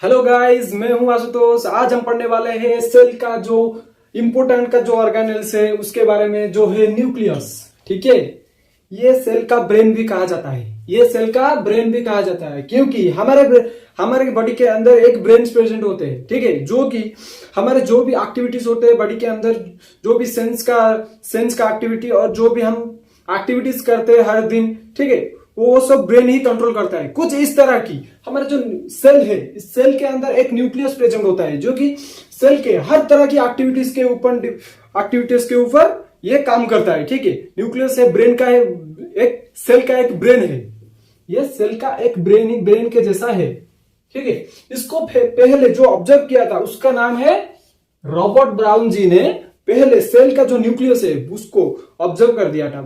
Hello guys, मैं हूं आशुतोष। आज हम पढ़ने वाले हैं सेल का जो इम्पोर्टेंट का जो ऑर्गेनेल्स है उसके बारे में, जो है न्यूक्लियस। ठीक है, ये सेल का ब्रेन भी कहा जाता है। ये सेल का ब्रेन भी कहा जाता है क्योंकि हमारे बॉडी के अंदर एक ब्रेन प्रेजेंट होते हैं। ठीक है, जो कि हमारे जो भी एक्टिविटीज होते हैं बॉडी के अंदर, जो भी सेंस का एक्टिविटी और जो भी हम एक्टिविटीज करते हैं हर दिन, ठीक है, वो सब ब्रेन ही कंट्रोल करता है। कुछ इस तरह की हमारे जो सेल है, इस सेल के अंदर एक न्यूक्लियस प्रेजेंट होता है जो कि सेल के हर तरह की एक्टिविटीज के ऊपर ये काम करता है। ठीक है, न्यूक्लियस है, ब्रेन का है, एक सेल का एक ब्रेन है। ये सेल का एक ब्रेन के जैसा है। ठीक है, इसको पहले जो ऑब्जर्व किया था उसका नाम है रॉबर्ट ब्राउन जी ने। पहले सेल का जो न्यूक्लियस है उसको ऑब्जर्व कर दिया था।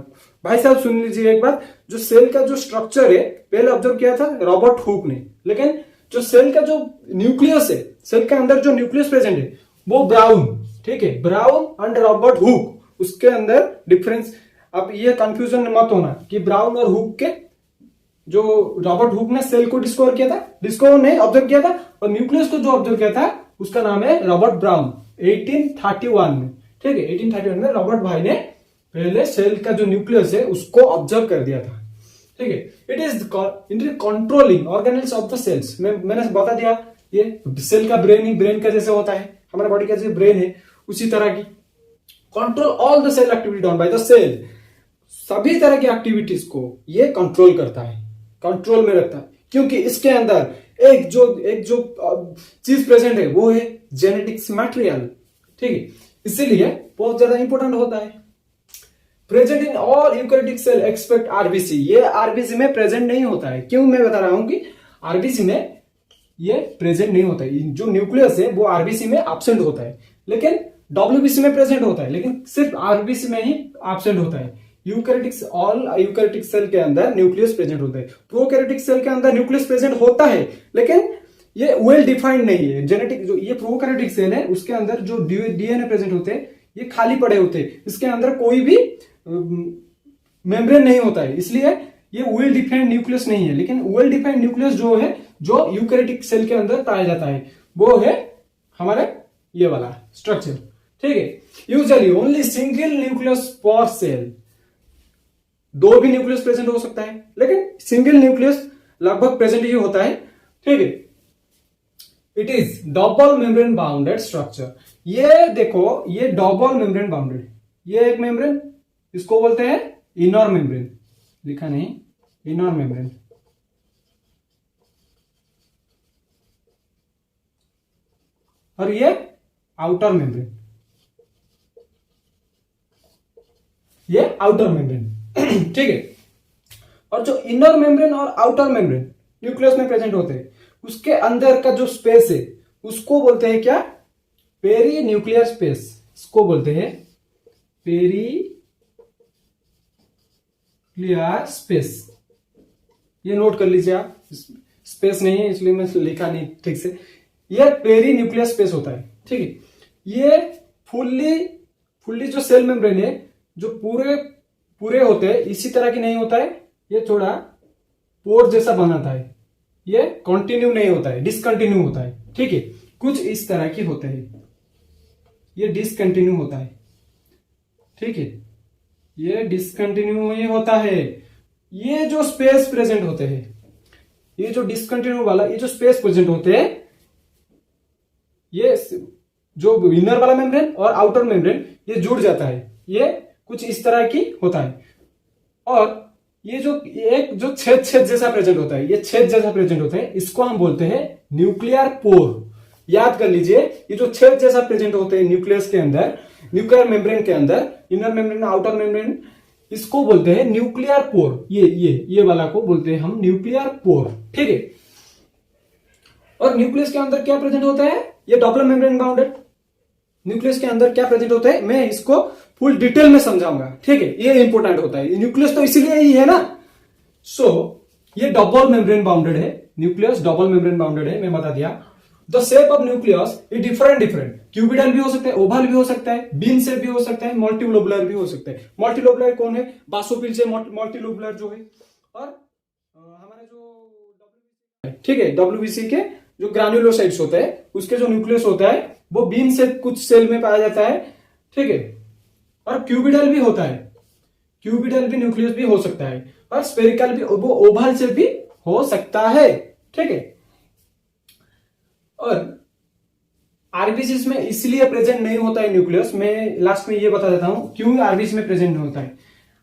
भाई साहब सुन लीजिए एक बार, जो सेल का जो स्ट्रक्चर है पहले ऑब्जर्व किया था रॉबर्ट हुक ने, लेकिन जो सेल का जो न्यूक्लियस है, सेल के अंदर जो न्यूक्लियस प्रेजेंट है वो ब्राउन। ठीक है, ब्राउन एंड रॉबर्ट हुक, उसके अंदर डिफरेंस। अब ये कंफ्यूजन मत होना कि ब्राउन और हुक के, जो रॉबर्ट हुक ने सेल को डिस्कवर किया था, डिस्कवर नहीं ऑब्जर्व किया था, और न्यूक्लियस को जो ऑब्जर्व किया था उसका नाम है रॉबर्ट ब्राउन 1831 में। ठीक है, 1831 में रॉबर्ट भाई ने पहले सेल का जो न्यूक्लियस है उसको ऑब्जर्व कर दिया था। ठीक है, it is controlling organelles of the cells. मैंने बता दिया, ये सेल का ब्रेन ही ब्रेन का जैसे होता है, हमारे बॉडी का जैसे ब्रेन है उसी तरह की। Control all the cell activity done by the cell, सभी तरह की एक्टिविटीज को ये कंट्रोल करता है, कंट्रोल में रखता है, क्योंकि इसके अंदर एक जो चीज प्रेजेंट है वो है जेनेटिक्स मटेरियल। ठीक है, इसीलिए बहुत ज्यादा इंपॉर्टेंट होता है। Present in all eukaryotic cell except RBC, ये आरबीसी में प्रेजेंट नहीं होता है। क्यों मैं बता रहा हूं कि आरबीसी में ये प्रेजेंट नहीं होता है। जो न्यूक्लियस है वो आरबीसी में एब्सेंट होता है, लेकिन डब्ल्यूबीसी में प्रेजेंट होता है, लेकिन सिर्फ आरबीसी में ही एब्सेंट होता है। ऑल यूकैरियोटिक सेल के अंदर न्यूक्लियस प्रेजेंट होता है। प्रोकैरियोटिक सेल के अंदर न्यूक्लियस प्रेजेंट होता है, लेकिन ये वेल डिफाइंड नहीं है। जेनेटिक जो ये प्रोकैरियोटिक सेल है उसके अंदर जो डीएनए प्रेजेंट होते हैं ये खाली पड़े होते हैं, इसके अंदर कोई भी मेम्ब्रेन नहीं होता है, इसलिए ये वेल डिफाइंड न्यूक्लियस नहीं है। लेकिन वेल डिफाइंड न्यूक्लियस जो है, जो यूकैरियोटिक सेल के अंदर पाया जाता है, वो है हमारे ये वाला स्ट्रक्चर। ठीक है, यूजुअली ओनली सिंगल न्यूक्लियस पर सेल, दो भी न्यूक्लियस प्रेजेंट हो सकता है, लेकिन सिंगल न्यूक्लियस लगभग प्रेजेंट ही होता है। ठीक है, it is double membrane bounded structure. ये देखो, ये डबल मेम्ब्रेन बाउंडेड, ये एक मेम्ब्रेन, इसको बोलते हैं इनर मेम्ब्रेन, लिखा नहीं, इनर मेम्ब्रेन। और ये आउटर मेम्ब्रेन, ये आउटर मेम्ब्रेन। ठीक है, और जो इनर मेम्ब्रेन और आउटर मेम्ब्रेन न्यूक्लियस में प्रेजेंट होते हैं, उसके अंदर का जो स्पेस है उसको बोलते हैं क्या? Peri nuclear space. इसको बोलते हैं पेरी न्यूक्लियर स्पेस। ये नोट कर लीजिए आप, स्पेस नहीं है इसलिए मैं लिखा नहीं ठीक से। ये पेरी न्यूक्लियर स्पेस होता है। ठीक है, ये फुल्ली जो सेल मेम्ब्रेन है, जो पूरे होते हैं, इसी तरह की नहीं होता है। ये थोड़ा पोर जैसा बनाता है, ये कंटिन्यू नहीं होता है, डिसकंटिन्यू होता है। ठीक है, कुछ इस तरह की होते हैं, ये डिसकंटिन्यू होता है। ठीक है, ये डिसकंटिन्यू ही होता है। ये जो स्पेस प्रेजेंट होते हैं, ये जो डिसकंटिन्यू वाला, ये जो स्पेस प्रेजेंट होते हैं, ये जो इनर वाला मेम्ब्रेन और आउटर मेम्ब्रेन ये जुड़ जाता है। ये कुछ इस तरह की होता है। और ये जो छेद जैसा प्रेजेंट होता है, ये छेद जैसा प्रेजेंट होता है, इसको हम बोलते हैं न्यूक्लियर पोर। याद कर लीजिए, ये जो छेद जैसा प्रेजेंट होते हैं न्यूक्लियस के अंदर, न्यूक्लियर मेम्ब्रेन के अंदर, इनर मेम्ब्रेन आउटर मेम्ब्रेन, इसको बोलते हैं न्यूक्लियर पोर। ये वाला को बोलते हैं हम न्यूक्लियर पोर। ठीक है, और न्यूक्लियस के अंदर क्या प्रेजेंट होता है? ये डबल मेम्ब्रेन बाउंडेड। न्यूक्लियस के अंदर क्या प्रेजेंट होता है मैं इसको फुल डिटेल में समझाऊंगा। ठीक है, ये इंपॉर्टेंट होता है, न्यूक्लियस तो इसीलिए ही है ना। ये डबल मेम्ब्रेन बाउंडेड है, न्यूक्लियस डबल मेम्ब्रेन बाउंडेड है, मैं बता दिया। The shape of nucleus is different, cuboidal भी हो सकता है, ओवल भी हो सकता है, बीन शेप भी हो सकता है, मल्टीलोबुलर भी हो सकता है। मल्टीलोबुलर कौन है? बासोफिल से मल्टीलोबुलर जो है। और हमारे जो ठीक है, डब्ल्यूबीसी के जो ग्रान्युलोसाइट्स होते हैं उसके जो न्यूक्लियस होता है वो बीन से कुछ सेल में पाया जाता है, ठीक है। और क्यूबिडल भी होता है, क्यूबिडल भी न्यूक्लियस भी हो सकता है, और स्पेरिकल भी, वो ओवल से भी हो सकता है, ठीक है। और आरबीसी में इसलिए प्रेजेंट नहीं होता है न्यूक्लियस, मैं लास्ट में ये बता देता हूं क्यों आरबीसी में प्रेजेंट नहीं होता है।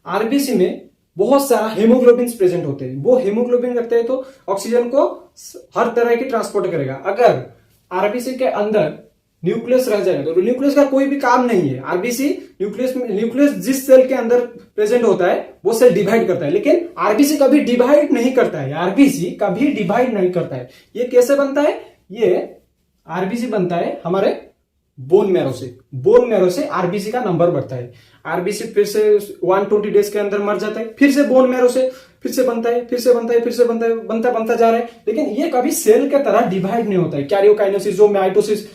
आरबीसी में बहुत सारा हेमोग्लोबिन प्रेजेंट होते हैं, वो हेमोग्लोबिन करते हैं तो ऑक्सीजन को हर तरह की ट्रांसपोर्ट करेगा। अगर आरबीसी के अंदर न्यूक्लियस रह जाएगा तो न्यूक्लियस का कोई भी काम नहीं है। आरबीसी न्यूक्लियस जिस सेल के अंदर प्रेजेंट होता है वो सेल डिवाइड करता है, लेकिन आरबीसी कभी डिवाइड नहीं करता है, आरबीसी कभी डिवाइड नहीं करता है। ये कैसे बनता है? ये आरबीसी बनता है हमारे बोन मैरो से, बोन मैरो से आरबीसी का नंबर बढ़ता है। आरबीसी फिर से 120 डेज के अंदर मर जाता है, फिर से बोन मैरो से फिर से बनता है, फिर से बनता है, फिर से बनता है, बनता जा रहा है, लेकिन ये कभी सेल के तरह डिवाइड नहीं होता है। कैरियोकाइनेसिस जो माइटोसिस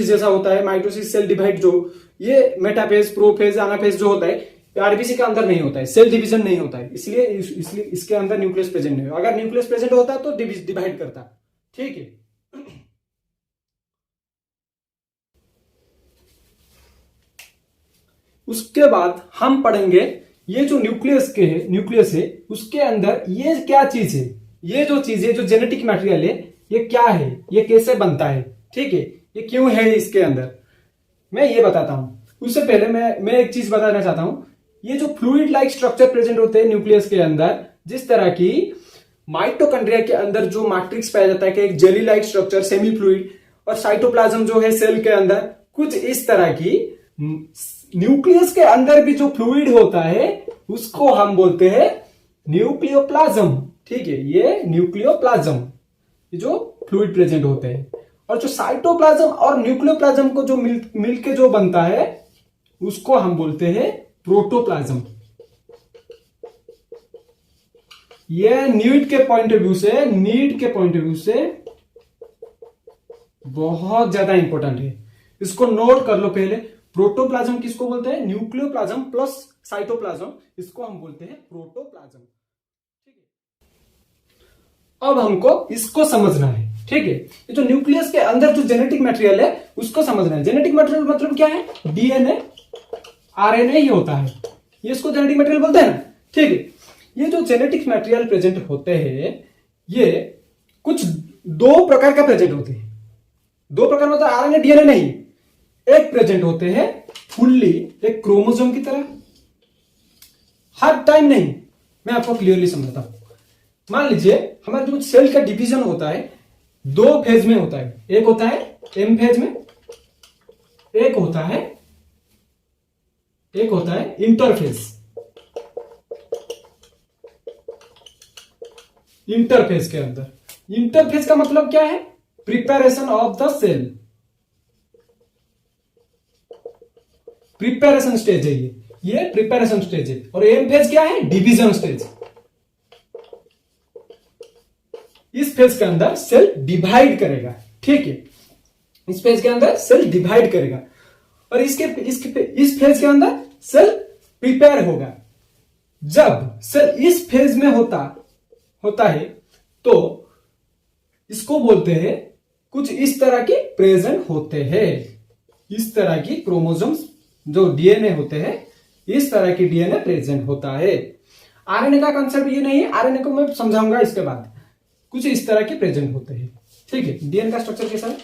जैसा होता है, माइटोसिस सेल डिवाइड जो, ये मेटाफेज, प्रोफेज, एनाफेज जो होता है आरबीसी के अंदर नहीं होता है, सेल डिवीजन नहीं होता है, इसलिए इसके अंदर न्यूक्लियस प्रेजेंट नहीं हो। अगर न्यूक्लियस प्रेजेंट होता तो डिवाइड करता, ठीक है। उसके बाद हम पढ़ेंगे ये जो न्यूक्लियस है उसके अंदर ये क्या चीज है, ये जो चीज है, जो जेनेटिक मटेरियल है, ये क्या है, ये कैसे बनता है, ठीक है, ये क्यों है इसके अंदर, मैं ये बताता हूं। उससे पहले मैं एक चीज बताना चाहता हूं। ये जो फ्लूइड लाइक स्ट्रक्चर प्रेजेंट होते हैं न्यूक्लियस के अंदर, जिस तरह की माइटोकॉन्ड्रिया के अंदर जो मैट्रिक्स पाया जाता है कि एक jelly like structure, semi fluid, और साइटोप्लाज्म जो है सेल के अंदर, कुछ इस तरह की न्यूक्लियस के अंदर भी जो फ्लूइड होता है उसको हम बोलते हैं न्यूक्लियोप्लाज्म, ठीक है। ये न्यूक्लियोप्लाज्म, ये जो फ्लूइड प्रेजेंट होते हैं, और जो साइटोप्लाज्म और न्यूक्लियोप्लाज्म को जो मिलके जो बनता है उसको हम बोलते हैं प्रोटोप्लाज्म। ये नीट के पॉइंट ऑफ व्यू से बहुत ज्यादा इंपॉर्टेंट है, इसको नोट कर लो पहले। प्रोटोप्लाज्म किसको बोलते हैं? न्यूक्लियोप्लाज्म प्लस साइटोप्लाज्म, इसको हम बोलते हैं प्रोटोप्लाज्म, ठीक है। अब हमको इसको समझना है, ठीक है। ये जो न्यूक्लियस के अंदर जो जेनेटिक मटेरियल है उसको समझना है। जेनेटिक मटेरियल मतलब क्या है? डीएनए, आरएनए ही होता है, ये इसको जेनेटिक मटेरियल बोलते हैं ना, ठीक है। ये जो जेनेटिक मटेरियल प्रेजेंट होते हैं ये कुछ दो प्रकार का प्रेजेंट होते हैं। दो प्रकार मतलब आरएनए डीएनए नहीं, एक प्रेजेंट होते हैं फुल्ली एक क्रोमोसोम की तरह, हर टाइम नहीं। मैं आपको क्लियरली समझाता हूं। मान लीजिए हमारे जो सेल का डिवीजन होता है दो फेज में होता है, एक होता है एम फेज में, एक होता है इंटरफेज। इंटरफेज के अंदर, इंटरफेज का मतलब क्या है? Preparation of the cell, preparation stage है ये प्रिपरेशन स्टेज है। और एम फेज क्या है? Division stage. इस फेज के अंदर सेल डिवाइड करेगा, ठीक है। इस फेज के अंदर सेल डिवाइड करेगा और इस फेज के अंदर सेल प्रिपेयर होगा। जब सेल इस फेज में होता है तो इसको बोलते हैं, कुछ इस तरह के प्रेजेंट होते हैं, इस तरह की क्रोमोसोम्स जो डीएनए होते हैं, इस तरह की डीएनए प्रेजेंट होता है। आरएनए का कंसेप्ट ये नहीं है, आरएनए को मैं समझाऊंगा इसके बाद। कुछ इस तरह के प्रेजेंट होते हैं, ठीक है। डीएनए का स्ट्रक्चर कैसा है?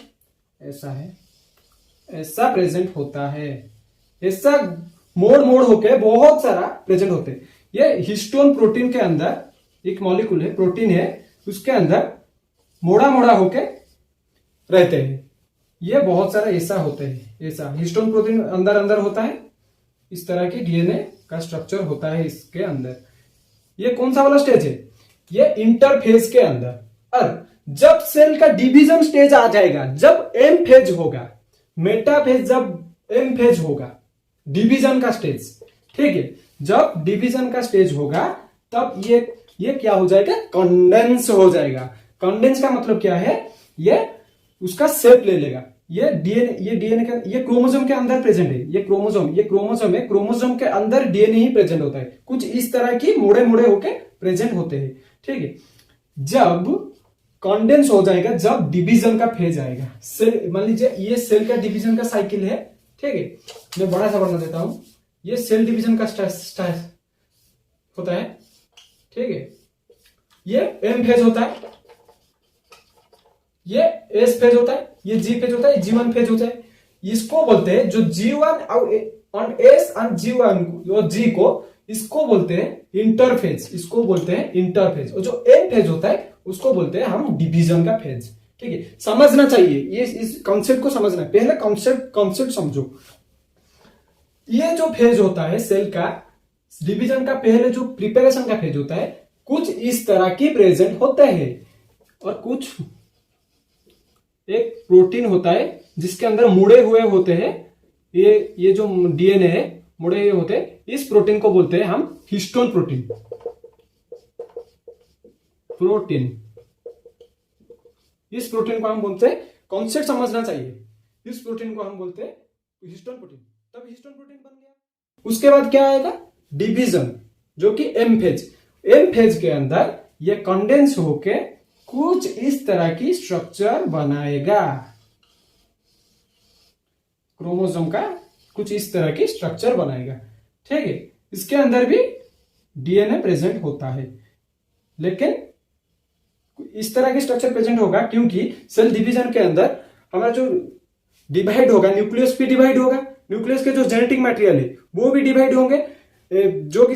ऐसा है, ऐसा प्रेजेंट होता है, ऐसा मोड़ होके बहुत सारा प्रेजेंट होते हैं। ये हिस्टोन प्रोटीन के अंदर एक मॉलिक्यूल है, प्रोटीन है, उसके अंदर मोड़ा होके रहते हैं। ये बहुत सारा ऐसा होते हैं, ऐसा हिस्टोन प्रोटीन अंदर होता है, इस तरह के डीएनए का स्ट्रक्चर होता है इसके अंदर। ये कौन सा वाला स्टेज है? ये इंटरफेज के अंदर। और जब सेल का डिवीजन स्टेज आ जाएगा, जब एम फेज होगा, मेटाफेज जब एम फेज होगा, डिवीजन का स्टेज, ठीक है। जब डिवीजन का स्टेज होगा तब ये क्या हो जाएगा? कंडेंस हो जाएगा। कंडेंस का मतलब क्या है? ये उसका शेप ले लेगा। ये डीएनए का, ये क्रोमोसोम के अंदर प्रेजेंट है। ये क्रोमोसोम है, क्रोमोसोम के अंदर डीएनए ही प्रेजेंट होता है। कुछ इस तरह की मोड़े होके प्रेजेंट होते हैं, ठीक है। जब कंडेंस हो जाएगा जब डिवीजन का फेज आएगा। सेल, मान लीजिए ये सेल का डिवीजन का साइकिल है, ठीक है, मैं बड़ा सा बना देता हूं। ये सेल डिवीजन का स्टेज होता है, ठीक है, ये एम फेज होता है, ये एस फेज होता है, ये जी फेज होता है, G1 फेज होता है। इसको बोलते हैं जो G1 और एस और G1 और G को, इसको बोलते हैं इंटरफेज, इसको बोलते हैं इंटरफेज। और जो एन फेज होता है उसको बोलते हैं हम डिवीजन का फेज। ठीक है, समझना चाहिए, ये इस कॉन्सेप्ट को समझना है। पहले कॉन्सेप्ट समझो। ये जो फेज होता है सेल का डिवीजन का, पहले जो प्रिपरेशन का फेज होता है, कुछ इस तरह की प्रेजेंट होता है, और कुछ एक प्रोटीन होता है जिसके अंदर मुड़े हुए होते हैं, ये जो डीएनए है मुड़े हुए होते हैं, इस प्रोटीन को बोलते हैं हम हिस्टोन प्रोटीन। इस प्रोटीन को हम बोलते हैं, कॉन्सेप्ट समझना चाहिए, इस प्रोटीन को हम बोलते हैं हिस्टोन प्रोटीन। तब हिस्टोन प्रोटीन बन गया। उसके बाद क्या आएगा, डिवीजन, जो कि एम फेज के अंदर ये कंडेंस होके कुछ इस तरह की स्ट्रक्चर बनाएगा, क्रोमोसोम का कुछ इस तरह की स्ट्रक्चर बनाएगा। ठीक है, इसके अंदर भी डीएनए प्रेजेंट होता है, लेकिन इस तरह की स्ट्रक्चर प्रेजेंट होगा क्योंकि सेल डिवीजन के अंदर हमारा जो डिवाइड होगा, न्यूक्लियस भी डिवाइड होगा, न्यूक्लियस के जो जेनेटिक मटेरियल है वो भी डिवाइड होंगे, जो कि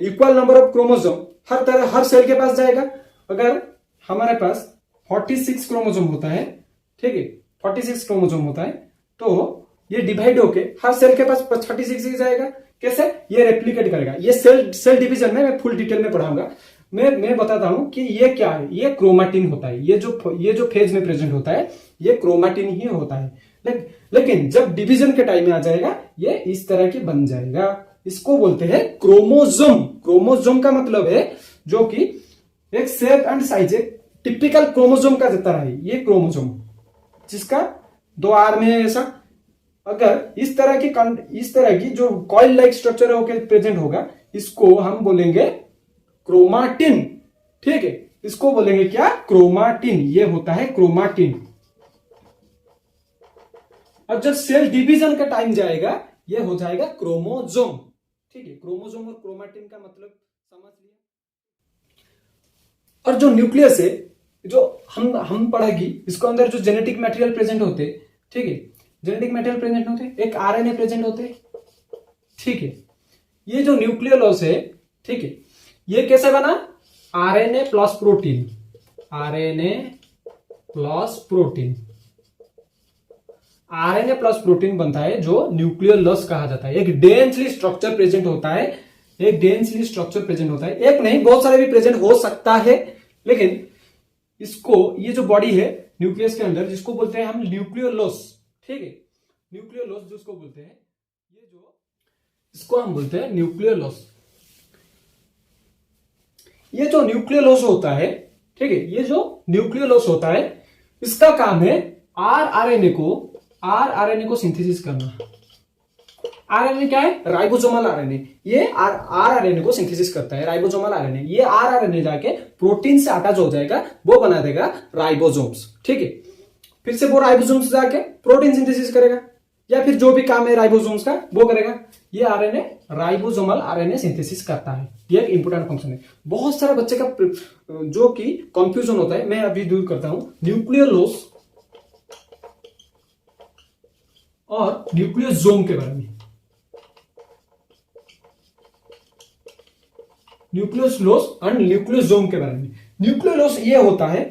इक्वल नंबर ऑफ क्रोमोसोम हर सेल के पास जाएगा। अगर हमारे पास 46 क्रोमोसोम होता है, ठीक है, 46 क्रोमोसोम होता है, तो ये डिवाइड होके हर सेल के पास 36 ही जाएगा। कैसे ये रेप्लिकेट करेगा, ये सेल डिवीजन में मैं फुल डिटेल में पढ़ाऊंगा। मैं बताता हूं कि ये क्या है, ये क्रोमाटिन होता है। ये जो फेज में प्रेजेंट होता है ये क्रोमाटिन ही होता है, लेकिन जब डिवीजन के टाइम में आ जाएगा ये इस तरह की बन जाएगा। इसको बोलते हैं क्रोमोसोम। क्रोमोसोम का मतलब है जो कि एक शेप एंड साइज, एक टिपिकल क्रोमोसोम का तरह है ये क्रोमोसोम, जिसका 2 आर्म है ऐसा। अगर इस तरह की जो कॉइल लाइक स्ट्रक्चर होकर प्रेजेंट होगा, इसको हम बोलेंगे क्रोमाटिन। ठीक है, इसको बोलेंगे क्या, क्रोमाटिन। ये होता है क्रोमाटिन। अब जब सेल डिवीजन का टाइम जाएगा ये हो जाएगा क्रोमोसोम। ठीक है, क्रोमोसोम और क्रोमाटिन का मतलब समझ लिया। और जो न्यूक्लियस है, जो हम पढ़ेगी, इसको अंदर जो जेनेटिक मटेरियल प्रेजेंट होते, ठीक है, जेनेटिक मटेरियल प्रेजेंट होते, एक आरएनए प्रेजेंट होते, ठीक है। ये जो न्यूक्लियोलस है, ठीक है, ये कैसे बना, RNA plus protein, RNA plus protein, RNA plus protein बनता है जो न्यूक्लियोलस कहा जाता है। एक डेंसली स्ट्रक्चर प्रेजेंट होता है, एक डेंसली स्ट्रक्चर प्रेजेंट होता है, एक नहीं बहुत सारे भी प्रेजेंट हो सकता है, लेकिन इसको, ये जो बॉडी है न्यूक्लियस के अंदर, जिसको बोलते हैं हम न्यूक्लियोलस, ठीक है, न्यूक्लियोलस जिसको बोलते हैं, ये जो इसको हम बोलते हैं न्यूक्लियोलस। ये जो न्यूक्लियोलस होता है, ठीक है, ये जो न्यूक्लियोलस होता है, इसका काम है आरएनए को सिंथेसिस करना। आरएनए क्या है, राइबोसोमल आरएनए। ये आरएनए को सिंथेसिस करता है, राइबोसोमल आरएनए। ये आरएनए जाके प्रोटीन से अटैच हो जाएगा, वो बना देगा राइबोसोम्स। ठीक है, फिर से वो राइबोसोम्स जाके प्रोटीन सिंथेसिस करेगा, या फिर जो भी काम है राइबोसोम्स का वो करेगा। ये आरएनए राइबोसोमल आरएनए सिंथेसिस करता है। ये एक इंपोर्टेंट फंक्शन है। बहुत सारा बच्चे का जो कि कंफ्यूजन होता है, मैं अभी दूर करता हूं। न्यूक्लियोलस और न्यूक्लियोसोम के बारे में, न्यूक्लियोलस और न्यूक्लियोसोम के बारे में। न्यूक्लियोलस ये होता है,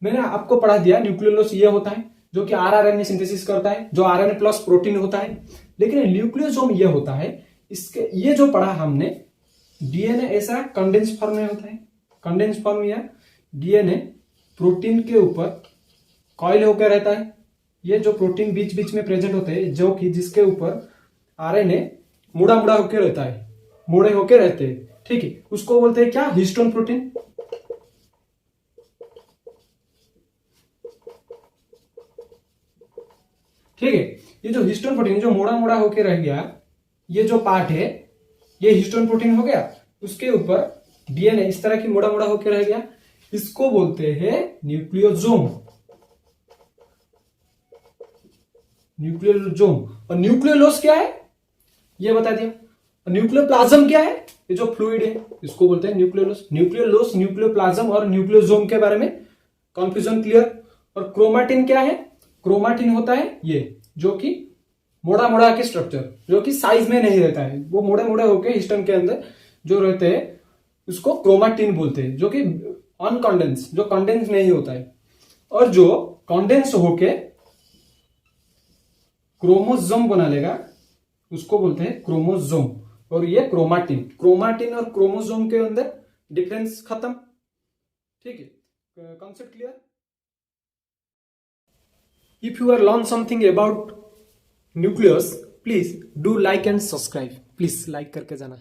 मैंने आपको पढ़ा दिया, न्यूक्लियोलस ये होता है जो कि आरएनए सिंथेसिस करता है, जो आरएनए प्लस प्रोटीन होता है। लेकिन न्यूक्लियोसोम ये होता है, इसके ये जो पढ़ा हमने, डीएनए ऐसा कंडेंस फॉर्म में होता है, कंडेंस फॉर्म या डीएनए प्रोटीन के ऊपर कॉइल होकर रहता है। ये जो प्रोटीन बीच बीच में प्रेजेंट होते हैं, जो कि जिसके ऊपर आरएनए मुड़ा होकर रहता है, मुड़े होकर रहते हैं, ठीक है, उसको बोलते हैं क्या, हिस्टोन प्रोटीन। ठीक है, ये जो हिस्टोन प्रोटीन जो मुड़ा होकर रह गया, ये जो पार्ट है ये हिस्टोन प्रोटीन हो गया। उसके ऊपर डीएनए इस तरह की मुड़ा होकर रह गया। इसको बोलते हैं न्यूक्लियोसोम। न्यूक्लियोसोम। और न्यूक्लियोलस क्या है ये बता दिया। न्यूक्लियोप्लाज्म क्या है, ये जो फ्लूइड है इसको बोलते हैं न्यूक्लियोलस। न्यूक्लियोलस, न्यूक्लियोप्लाज्म और न्यूक्लियोसोम के बारे में कंफ्यूजन क्लियर। और क्रोमाटिन क्या है, क्रोमाटिन होता है ये जो कि मोड़ा मोड़ा के स्ट्रक्चर, जो कि साइज में नहीं रहता है, वो मोड़े मोड़े होके हिस्टन के अंदर जो रहते हैं उसको क्रोमाटिन बोलते हैं, जो कि अनकंडेंस, जो कंडेंस नहीं होता है। और जो कंडेंस होके क्रोमोसोम बना लेगा उसको बोलते हैं क्रोमोसोम। और ये क्रोमाटिन, क्रोमाटिन और क्रोमोसोम के अंदर डिफरेंस खत्म। ठीक है, concept clear. If you are learn something about nucleus, please do like and subscribe. Please like करके जाना।